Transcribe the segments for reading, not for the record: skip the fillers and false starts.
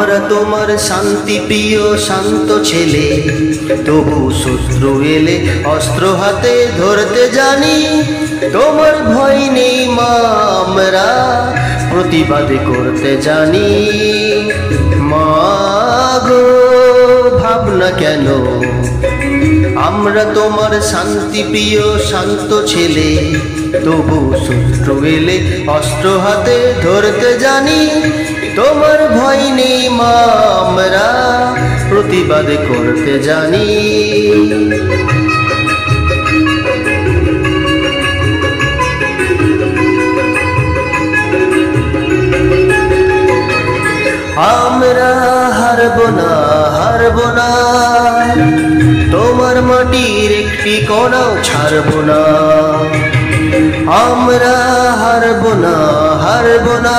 আমরা তোমার শান্তি প্রিয় শান্ত ছেলে, তবু শত্রু এলে অস্ত্র হাতে ধরতে জানি। তোমার ভয় নেই মা, আমরা প্রতিবাদ করতে জানি। মা গো ভাবনা কেন, আমরা তোমার শান্তি প্রিয় শান্ত ছেলে, তবু শত্রু এলে অস্ত্র হাতে ধরতে জানি। তোমার ভয় নেই মা, আমরা প্রতিবাদ করতে জানি। আমরা হারব না, হারব না, তোমার মাটির একটি কণাও ছাড়ব না। আমরা হারব না, হারব না,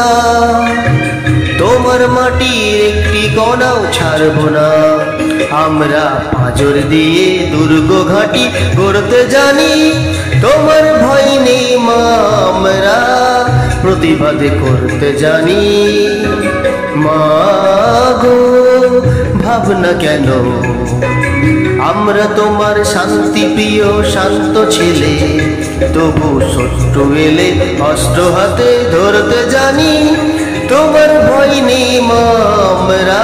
তোমার মাটির একটি কণাও ছাড়ব না। আমরা পাঁজর দিয়ে দুর্গ ঘাঁটি গড়তে জানি। তোমার ভয় নেই মা, আমরা প্রতিবাদ করতে জানি। মা গো ভাবনা কেন, আমরা তোমার শান্তি প্রিয় শান্ত ছেলে, তবু শত্রু এলে অস্ত্র হাতে ধরতে জানি। তোমার ভয় নেই মা, আমরা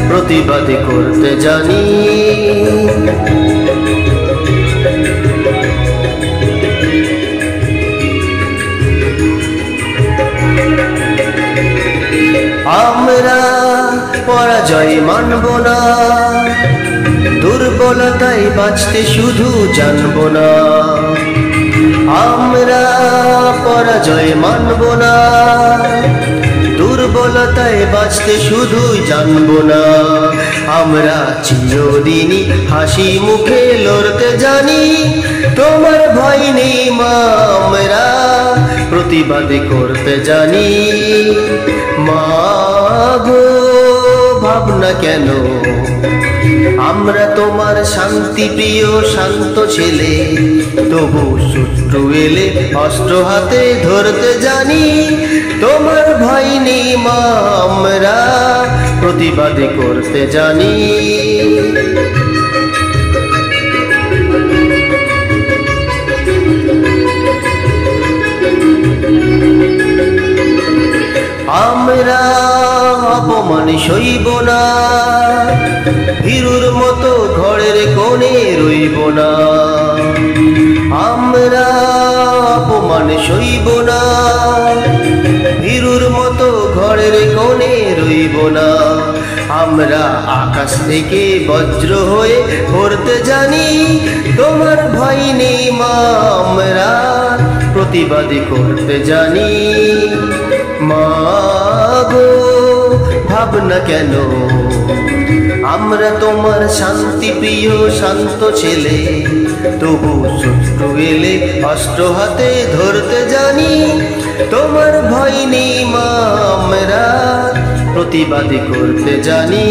প্রতিবাদ করতে জানি। আমরা পরাজয় মানব না, দুর্বলতায় বাঁচতে শুধু জানব না। আমরা পরাজয় মানব না, দুর্বলতায় বাঁচতে শুধু জানব না। আমরা চিরদিনই হাসি মুখে লড়তে জানি। তোমার ভয় নেই মা, আমরা প্রতিবাদ করতে জানি। মা গো ভাবনা কেন, আমরা তোমার শান্তি প্রিয় শান্ত ছেলে, তবু শত্রু এলে অস্ত্র হাতে ধরতে জানি। তোমার ভয় নেই মা, আমরা প্রতিবাদ করতে জানি। আমরা অপমান সইব না, ভীরুর মতো ঘরের কোণে রইব না। আমরা অপমান সইব না, ভীরুর মতো ঘরের কোণে রইব না। আমরা আকাশ থেকে বজ্র হয়ে পড়তে জানি। তোমার ভয় নেই মা, আমরা প্রতিবাদ করতে জানি। মা গো ভাবনা কেন, আমরা তোমার শান্তি প্রিয় শান্ত ছেলে, তবু শত্রু এলে অস্ত্র হাতে ধরতে জানি। তোমার ভয় নেই মা, আমরা প্রতিবাদ করতে জানি।